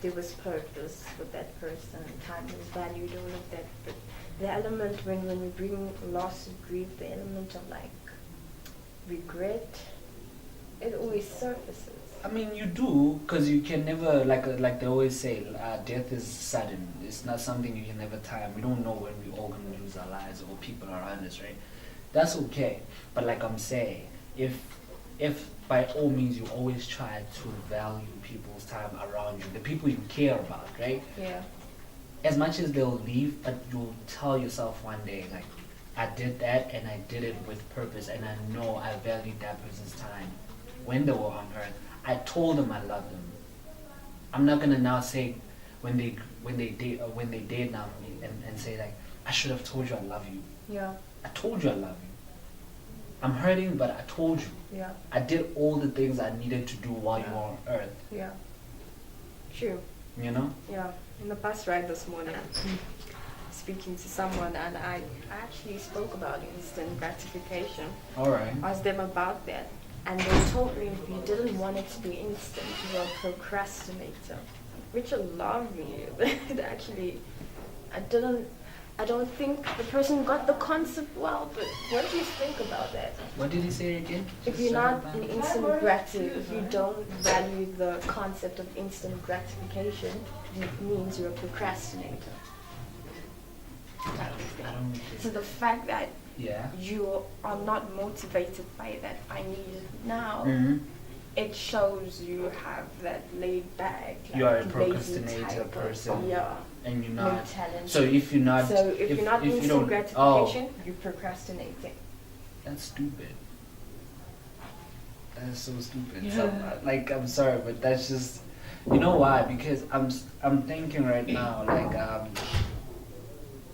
there was purpose with that person, time was valued, all of that. But the element when we bring loss of grief, the element of like regret, it always surfaces. I mean, you do, because you can never, like they always say, death is sudden. It's not something you can never time. We don't know when we're all going to lose our lives or people around us, right? That's okay. But like I'm saying, if by all means you always try to value people's time around you, the people you care about, right? Yeah. As much as they'll leave, but you'll tell yourself one day, like, I did that and I did it with purpose, and I know I valued that person's time when they were on earth. I told them I loved them. I'm not gonna now say when they did now and say like, I should have told you I love you. Yeah. I told you I love you. I'm hurting, but I told you. Yeah. I did all the things I needed to do while you were on earth. Yeah. True. Yeah. In the bus ride this morning, speaking to someone, and I actually spoke about instant gratification. All right. Asked them about that. And they told me if you didn't want it to be instant, you were a procrastinator. Which alarmed me. It actually, I don't think the person got the concept well, but what do you think about that? What did he say again? If you're not an instant if you don't value the concept of instant gratification, it means you're a procrastinator. I don't So the fact that yeah. you are not motivated by that, I need it now, Mm-hmm. it shows you have that laid back, You are a lazy procrastinator type of- person. Yeah. And you're not. Mentality. So if you're not. So if you're not if you instant don't, gratification, you're procrastinating. That's stupid. That's so stupid. Yeah. So, I'm sorry, but that's just. You know why? Because I'm thinking right now,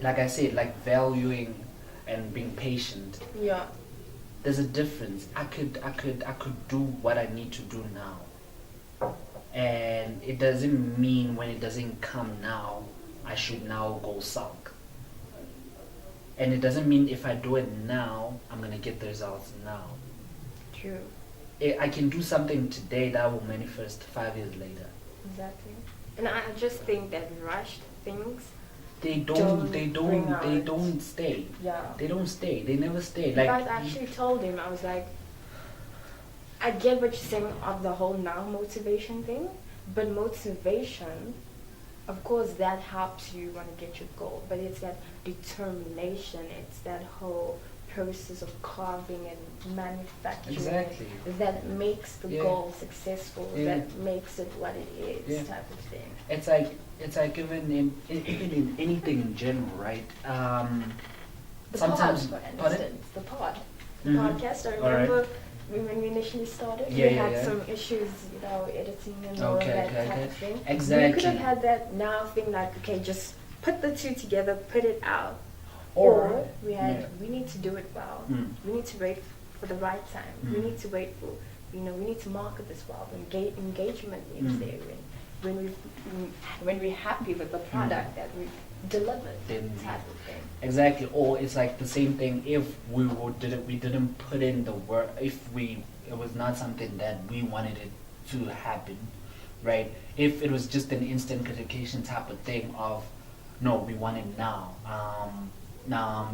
like I said, like valuing and being patient. Yeah. There's a difference. I could do what I need to do now, and it doesn't mean when it doesn't come now, I should now go sulk. And it doesn't mean if I do it now, I'm gonna get the results now. True. I can do something today that will manifest 5 years later. Exactly. And I just think that rushed things. They Bring out- don't stay. Yeah. They don't stay. They never stay. Because I actually told him, I was like, I get what you're saying of the whole now motivation thing, but motivation, of course, that helps you want to get your goal, but it's that determination, it's that whole process of carving and manufacturing Exactly. that makes the Yeah. goal successful, Yeah. that makes it what it is, Yeah. type of thing. It's like even in anything in general, right? The Sometimes. pod, for Pardon? instance, the pod. The Mhm. podcast, I All right. remember when we initially started, Yeah, we yeah, had yeah. some issues, editing and all of Okay, that okay, type okay. of thing. Exactly. We could have had that now thing like, okay, just put the two together, put it out. Or- Or we had, yeah. we need to do it well. Mm. We need to wait for the right time. We Mm. need to wait for, we need to market this well. Engagement is Mm. there. When we're happy with the product that we delivered, Then- type of thing. Exactly. Or it's like the same thing if we didn't put in the work, if it was not something that we wanted it to happen, right? If it was just an instant gratification type of thing of, no, we want it now.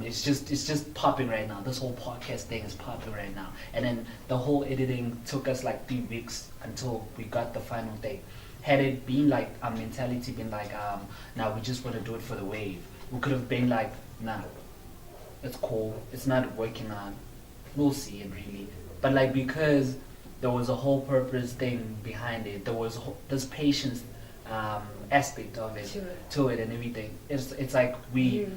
It's just popping right now. This whole podcast thing is popping right now. And then the whole editing took us like 3 weeks until we got the final thing. Had it been like our mentality been like, now we just want to do it for the wave, we could have been like, nah, it's cool, it's not working out, we'll see it really. But like because there was a whole purpose thing behind it, there was this patience aspect of it To it. to it and everything. It's like we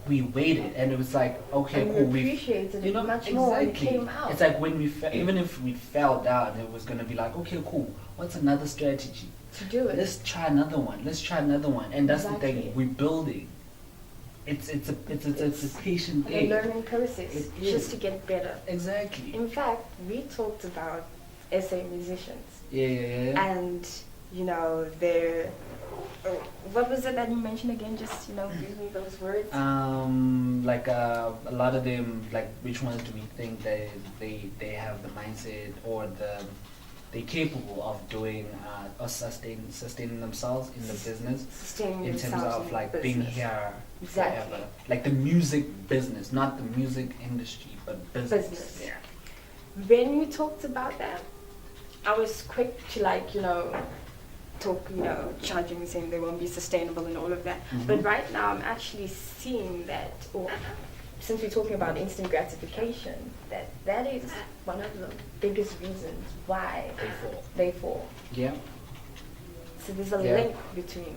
we waited, and it was like, okay, and cool. we appreciated it much more when it came out. It's like when even if we fell down, it was gonna be like, okay, cool. What's another strategy to do it? Let's try another one. Let's try another one, and that's Exactly. the thing. We're building. It's a patient a thing. learning process It just is. to get better. Exactly. In fact, we talked about SA musicians, Yeah. and you know, they're. What was it that you mentioned again? Just give me those words. Like a lot of them, like which ones do we think they have the mindset or they're capable of doing or sustaining themselves in the business Sustaining in terms themselves of in like the being business. here Exactly. forever, like the music business, not the music industry, but business. Yeah. When you talked about that, I was quick to talk, charging, saying they won't be sustainable and all of that. Mhm. But right now I'm actually seeing that, or since we're talking about instant gratification, that is one of the biggest reasons why they fall. Yeah. So there's a Yeah. link between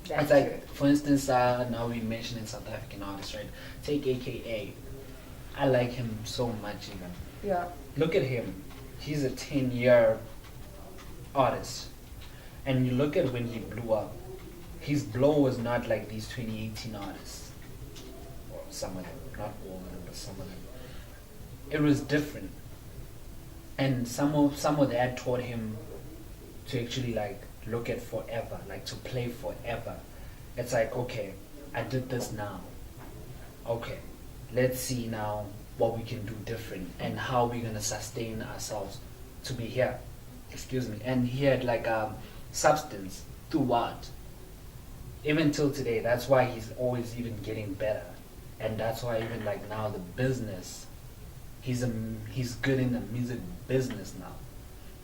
that It's two. like, for instance, now we mentioned South African artists, right? Take AKA. I like him so much even. Yeah. Look at him. He's a 10-year artist. And you look at when he blew up, his blow was not like these 2018 artists. Or some of them, not all of them, but some of them. It was different. And some of that taught him to actually like look at forever, like to play forever. It's like, okay, I did this now. Okay, let's see now what we can do different and how we're gonna sustain ourselves to be here. Excuse me. And he had like substance throughout, even till today. That's why he's always even getting better, and that's why even like now the business, he's good in the music business now,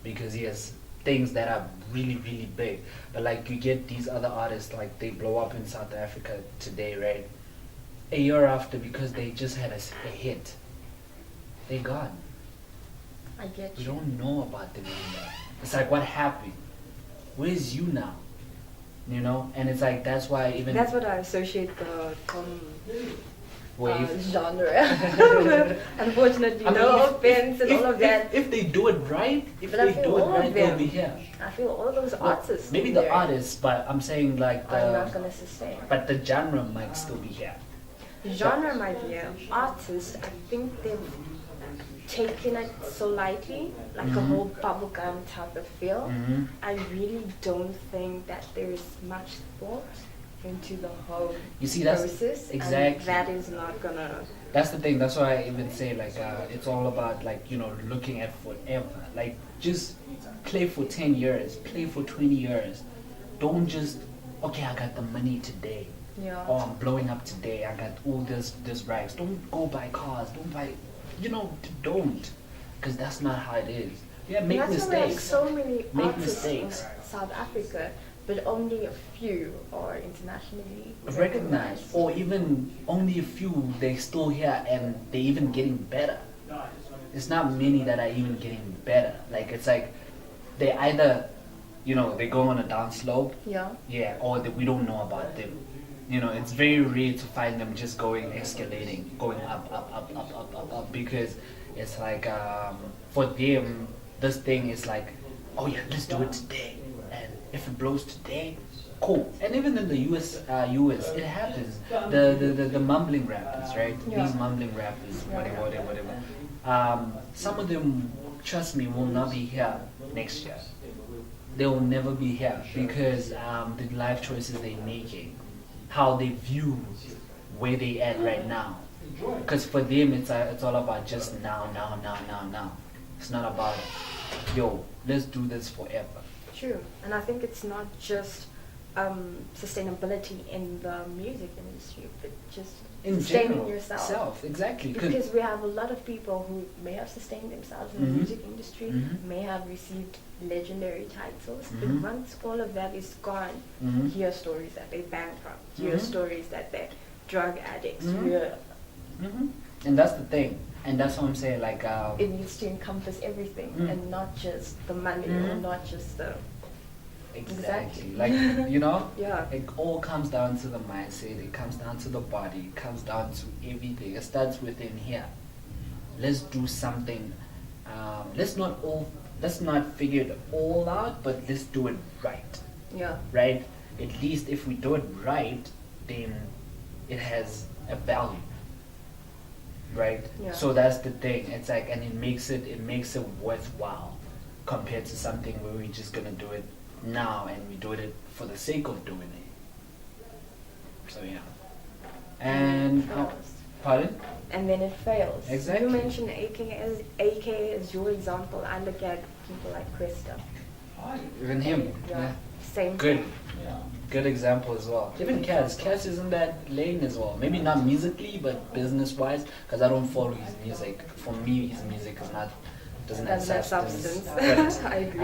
because he has things that are really really big. But like you get these other artists, like they blow up in South Africa today, right? A year after, because they just had a hit, they gone. I get We you. don't know about them anymore. It's like, what happened? Where's you now? You know? And it's like, that's why even That's what I associate the wave. genre. Unfortunately, I mean, no if- offense and if- all of that. If they do it right, But I feel all of they'll them. be here. I feel all those Well, artists. maybe the artists, but I'm saying like are not the, gonna sustain. but the genre might still be here. Genre might be here. Artists, I think they've taken it so lightly, like a Mhm. whole bubblegum type of feel. Mhm. I really don't think that there's much thought into the whole You see, that's process. exactly. And that is not gonna. That's the thing. That's why I even say like it's all about like looking at forever. Like just play for 10 years, play for 20 years. Don't just okay. I got the money today. Yeah. Oh, I'm blowing up today. I got all this rags. Don't go buy cars. Don't buy. Don't, because that's not how it is. Yeah, make And that's why we have mistakes. so many Make artists mistakes. in South Africa, but only a few are internationally Recognized, or even only a few. They still here and they even getting better. It's not many that are even getting better. Like it's like they either, they go on a down slope, Yeah. or that we don't know about them. It's very rare to find them just escalating, going up, because it's like for them, this thing is like, oh yeah, let's do it today, and if it blows today, cool. And even in the US, it happens. The mumbling rappers, right? Yeah. These mumbling rappers, whatever. Some of them, trust me, will not be here next year. They will never be here because the life choices they're making, how they view where they at right now. Because for them, it's all about just now. It's not about, yo, let's do this forever. True. And I think it's not just sustainability in the music industry, but just In sustaining general, yourself. exactly. Because we have a lot of people who may have sustained themselves in the Mhm. music industry, Mhm. may have received legendary titles, Mhm. but once all of that is gone, Mhm. hear stories that they bankrupt, hear Mhm. stories that they're drug addicts, Mhm. hear And that's the thing, and that's what I'm saying. Like, it needs to encompass everything Mm. and not just the money or Mhm. not just the Exactly. Like, you know, Yeah. it all comes down to the mindset, it comes down to the body, it comes down to everything. It starts within here. Let's do something. Let's not figure it all out, but let's do it right. Yeah. Right? At least if we do it right, then it has a value. Right? Yeah. So that's the thing. It's like, and it makes it worthwhile compared to something where we're just gonna do it now and we do it for the sake of doing it. So yeah. And pardon? And then it fails. Exactly. You mentioned AK as your example. I look at people like Krista. Even him. Yeah. Same Good. thing. Good example as well. Even Cass. Cass is in that lane as well. Maybe not musically, but business-wise, because I don't follow his music. For me, his music is not doesn't have substance. I agree.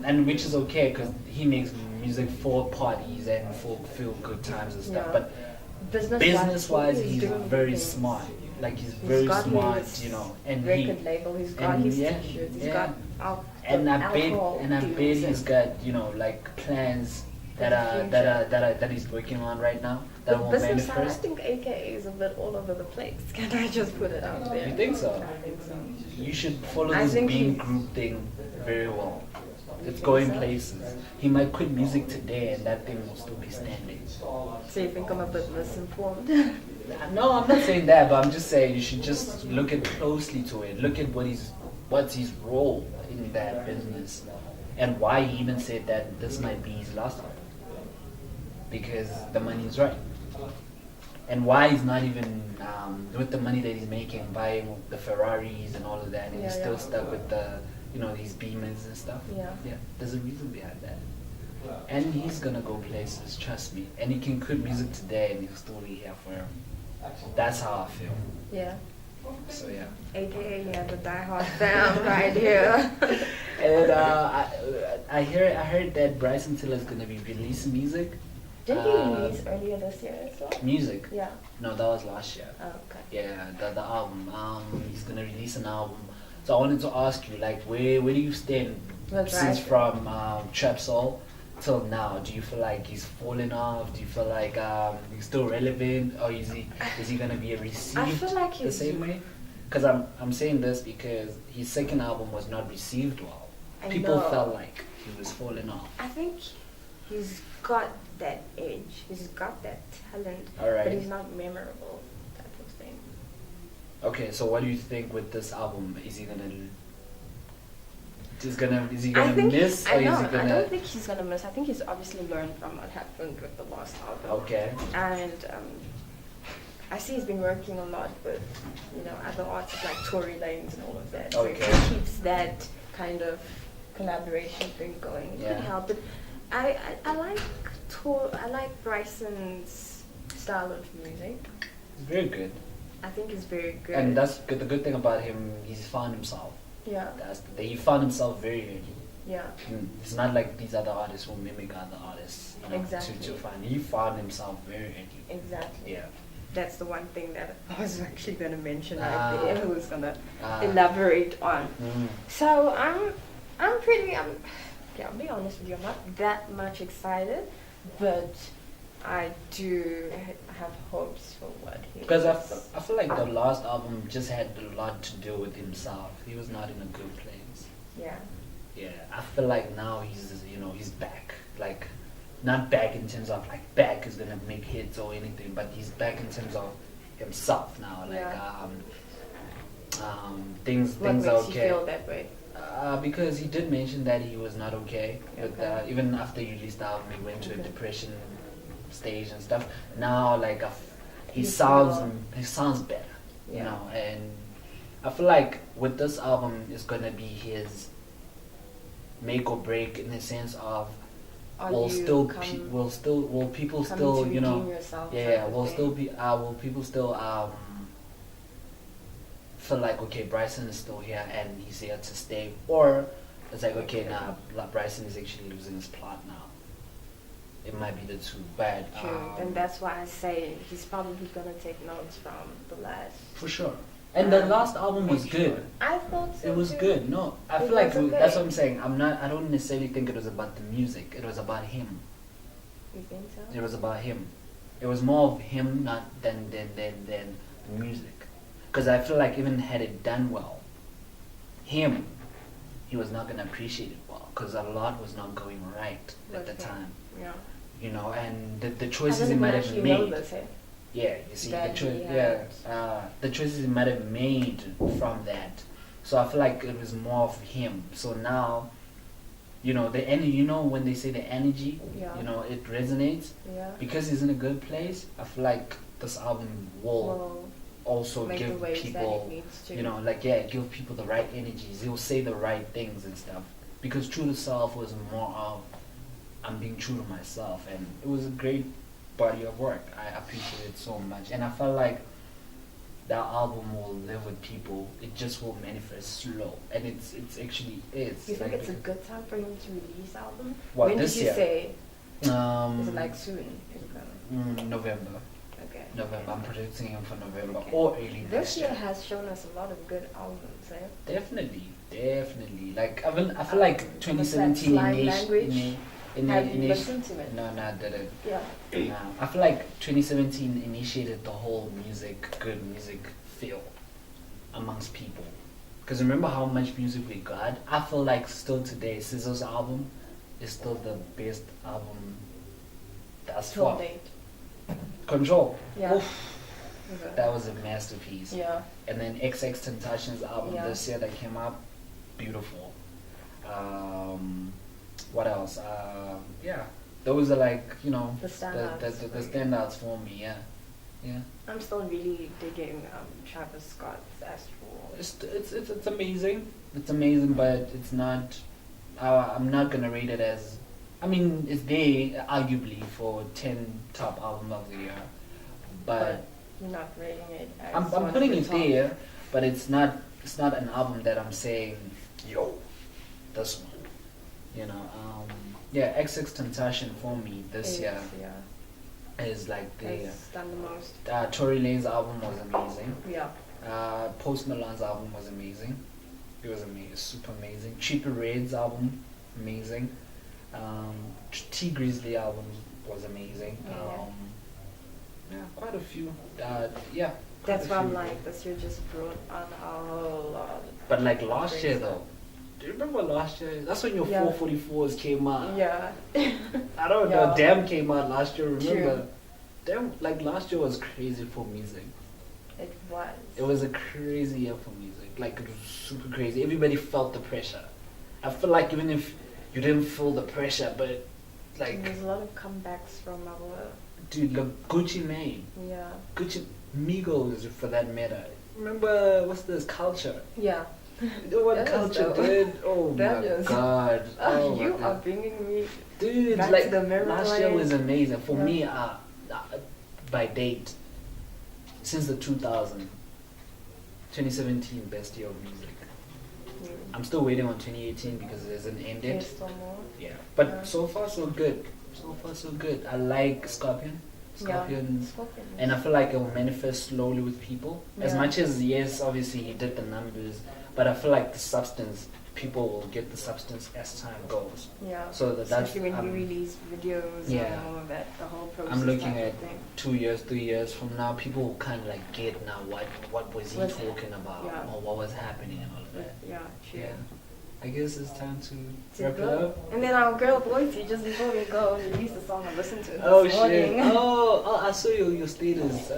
And which is okay because he makes music for parties and for feel good times and stuff. Yeah. But business-wise, he's very smart. Like he's very smart, you know. And record label. He's got his T-shirts. He's got and I bet deals he's got, you know, like plans that he's working on right now that will business side, I manifest. think AKA is a bit all over the place. Can I just put it out there? You think so? I think so. You should follow this being group thing very well. It's going places. He might quit music today and that thing will still be standing. So you think I'm a bit misinformed? No, I'm not saying that, but I'm just saying you should just look at closely to it. Look at what's his role in that business and why he even said that this might be his last album. Because the money's right. And why he's not even, with the money that he's making, buying the Ferraris and all of that, and he's still stuck with the, you know, these Beamers and stuff. Yeah. There's a reason behind that. And he's gonna go places, trust me. And he can quit music today and he'll still be here forever. That's how I feel. Yeah. So yeah. AKA you have a diehard fan right here. And I heard that Bryson Tiller is gonna be releasing music. Didn't he release earlier this year as well? Music? Yeah. No, that was last year. Oh, okay. Yeah, the album. He's gonna release an album. So I wanted to ask you, like, where do you stand since from Trap Soul till now? Do you feel like he's fallen off? Do you feel like he's still relevant, or is he gonna be received I feel like the same way? Because I'm saying this because his second album was not received well. People felt like he was falling off. I think he's got that edge. He's got that talent, Alright. but he's not memorable. Type of thing. Okay, so what do you think with this album? Is he gonna miss, or is he I gonna? don't think he's gonna miss. I think he's obviously learned from what happened with the last album. Okay. And I see he's been working a lot with, you know, other artists like Tory Lanez and all of that. So Okay. he keeps that kind of collaboration thing going. It could help, but I like Bryson's style of music. It's very good. I think he's very good. And that's good. The good thing about him, he's found himself. Yeah. He found himself very early. Yeah. It's not like these other artists who mimic other artists. You know, Exactly. To find, he found himself very early. Exactly. Yeah. That's the one thing that I was actually going to mention right there. Who was going to elaborate on. Mm. So I'll be honest with you. I'm not that much excited, but I do have hopes for what he. Because I feel like the last album just had a lot to do with himself. He was not in a good place. Yeah. Yeah, I feel like now he's back. Like, not back in terms of like back is gonna make hits or anything, but he's back in terms of himself now. Like, things What are makes okay. you feel that way? Because he did mention that he was not okay. Even after he released the album, he went to a depression stage and stuff. Now, like, he sounds better, you know. And I feel like with this album, it's gonna be his make or break in the sense of will people still, you know, will people still feel like, okay, Bryson is still here and he's here to stay, or it's like, okay, nah, Bryson is actually losing his plot now. It might be the two, but true. And that's why I say he's probably gonna take notes from the last. For sure. And the last album was good. I thought so. It was too. good. No, I It feel like was okay. that's what I'm saying. I don't necessarily think it was about the music. It was about him. You think so? It was about him. It was more of him, not than the music. Because I feel like even had it done well, he was not gonna appreciate it well. Because a lot was not going right at the time. Yeah. You know, and the I choices didn't he might have actually know made. this, eh? Yeah, you see, That the he had. the choices he might have made from that. So I feel like it was more of him. So now, you know, the energy. You know, when they say the energy, Yeah. you know, it resonates Yeah. because he's in a good place. I feel like this album will Well, also make the give waves people, that it needs to. you know, like give people the right energies. He'll say the right things and stuff. Because True to Self was more of I'm being true to myself, and it was a great body of work. I appreciate it so much, and I felt like that album will live with people. It just will manifest slow, and it's actually is. You think like, it's a good time for him to release album? What, when this did you year? say? Is it um like soon? November. Okay. November. I'm predicting him for November Okay. or early This next year year. has shown us a lot of good albums, eh? Definitely. Like I feel like What's that, 2017 Slime Language? Have you listened to it? No, I didn't. Yeah. No. I feel like 2017 initiated the whole good music feel amongst people. Because remember how much music we got? I feel like still today, SZA's album is still the best album that's Till far. date. Control. Yeah. Oof, Okay. that was a masterpiece. Yeah. And then XXXTentacion's album Yeah. this year that came out, beautiful. What else? Yeah, those are like, you know, The standouts. the standouts for me. Yeah, yeah. I'm still really digging Travis Scott's Astral. It's amazing. It's amazing, but it's not. I'm not gonna rate it as. I mean, it's there arguably for 10 top album of the year, but you're not rating it as I'm one of putting the it top. there. But it's not an album that I'm saying, yo, this one. You know, yeah, XXXTentacion for me this year is like the Has done the most. Tory Lanez album was amazing. Yeah. Post Malone's album was amazing. It was amazing, super amazing. Cheaper Red's album, amazing. T Grizzly album was amazing. Yeah. Yeah, quite a few. Yeah. quite That's a why I'm few. like, this year just brought on a whole lot. But like last Great year stuff. though, do you remember last year? That's when your Yeah. 444s came out. Yeah. I don't know. Yeah. Damn came out last year. Remember? True. Damn, like last year was crazy for music. It was. It was a crazy year for music. Like it was super crazy. Everybody felt the pressure. I feel like even if you didn't feel the pressure, but like, There's a lot of comebacks from our. dude, look, Gucci Mane, Yeah. Gucci Migos for that matter. Remember what's this Culture? Yeah. You know what That was Culture dope. did? Oh That my was- god! Oh my You god. are bringing me. Dude, Back like to the memory last year lane. was amazing for Yeah. me. By date, since the 2017 best year of music. I'm still waiting on 2018 because it hasn't ended. There's still more. Yeah, but Yeah. so far so good. So far so good. I like Scorpion. Scorpion. Yeah. Scorpion. And I feel like it will manifest slowly with people. As Yeah. much as, yes, obviously he did the numbers, but I feel like the substance, people will get the substance as time goes. Yeah. So that's, Especially when you release videos yeah. and all of that, the whole process. I'm looking type at of thing. 2 years, 3 years from now, people will kind of like get now what was he What's- talking about, yeah. or what was happening and all of that. Yeah, true. Yeah. I guess it's time to To wrap it go. up. And then our girl Boise, just before we go, released a song I listened to Oh this shit! morning. Oh, I saw your status.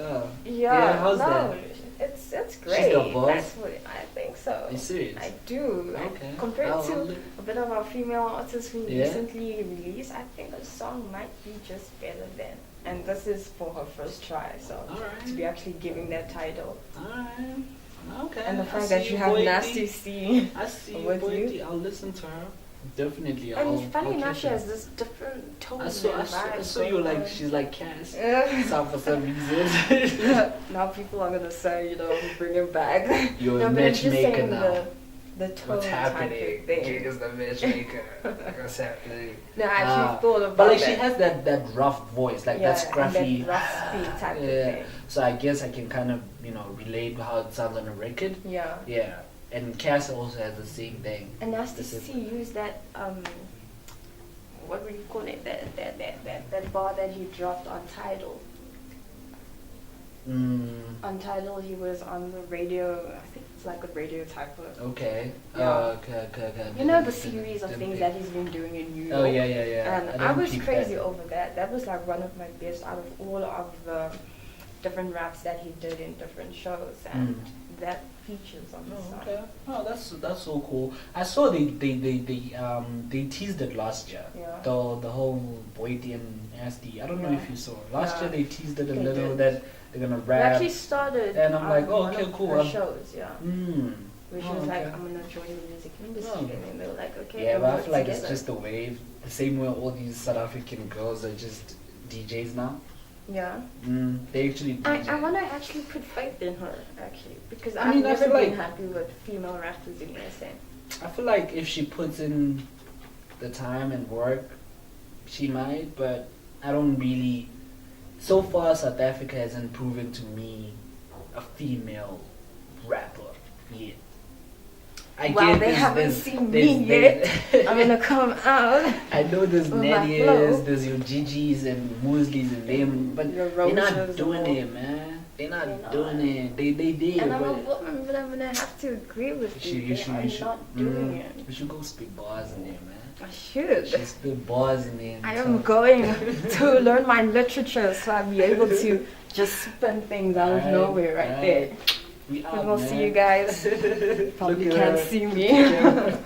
Yeah, how's no, that? it's She's great. got balls? That's what I think so. Are you serious? I do. Okay. Compared I'll to look- a bit of our female artists who Yeah. recently released, I think the song might be just better than. And this is for her first try, so Alright. to be actually giving that title. Alright. Okay. And the I fact see that you have Boy Nasty D. C. I see you, with Boy you. D. I'll listen to her. Definitely. And I'll funny I'll enough, catch she her. has this different tone I saw and I vibe saw you going like on. she's like Cass. Yeah. So for some reason. Now people are gonna say, bring him back. You're No, a but I'm just matchmaker saying now. the tone what's happening? type of thing. Is the matchmaker? What's happening? No, I actually thought about but like that. she has that rough voice, like that scruffy, and that rough speed type of thing. So I guess I can kind of relate how it sounds on a record. Yeah. Yeah, and Cass also has the same thing. And Nasty C used that what would you call it? That bar that he dropped on Tidal. On Tidal, he was on the radio. I think it's like a radio type of. Okay. Yeah. Okay. You know the series of things that he's been doing in New York. Oh yeah. And I was crazy over that. That was like one of my best out of all of the different raps that he did in different shows, and that features on the song. Okay. Oh, that's so cool. I saw they teased it last year. Yeah. The whole Boydie and Nasty. I don't know if you saw it. Last year they teased it a They little did. that they're gonna We rap. actually started. And I'm like, oh, one okay, of cool. her shows, yeah. Which was like, okay. I'm gonna join the music industry, Oh. and then they were like, okay. Yeah, we'll but I work feel like together. it's just the wave. The same way all these South African girls are just DJs now. Yeah. They actually DJ. I want to actually put faith in her, actually, because I I've mean, I never feel been like- happy with female rappers in SA. I feel like if she puts in the time and work, she might, but I don't really. So far, South Africa hasn't proven to me a female rapper yet. Well, they haven't seen me yet. I'm gonna come out. I know there's with my Nadias, flow. there's your Gigi's and Muslis and them, but Your they're not Roses doing and it, man. They're not They're not. doing it. They did, And I'm a but woman, but I'm gonna have to agree with you. They are not doing it. You should go speak bars in there, man. I should. She spit bars in there. and I tell- am going to learn my literature so I'll be able to just spin things out of Alright, nowhere right alright. there. We We out, will man. see you guys. Probably Look at can't her. see me.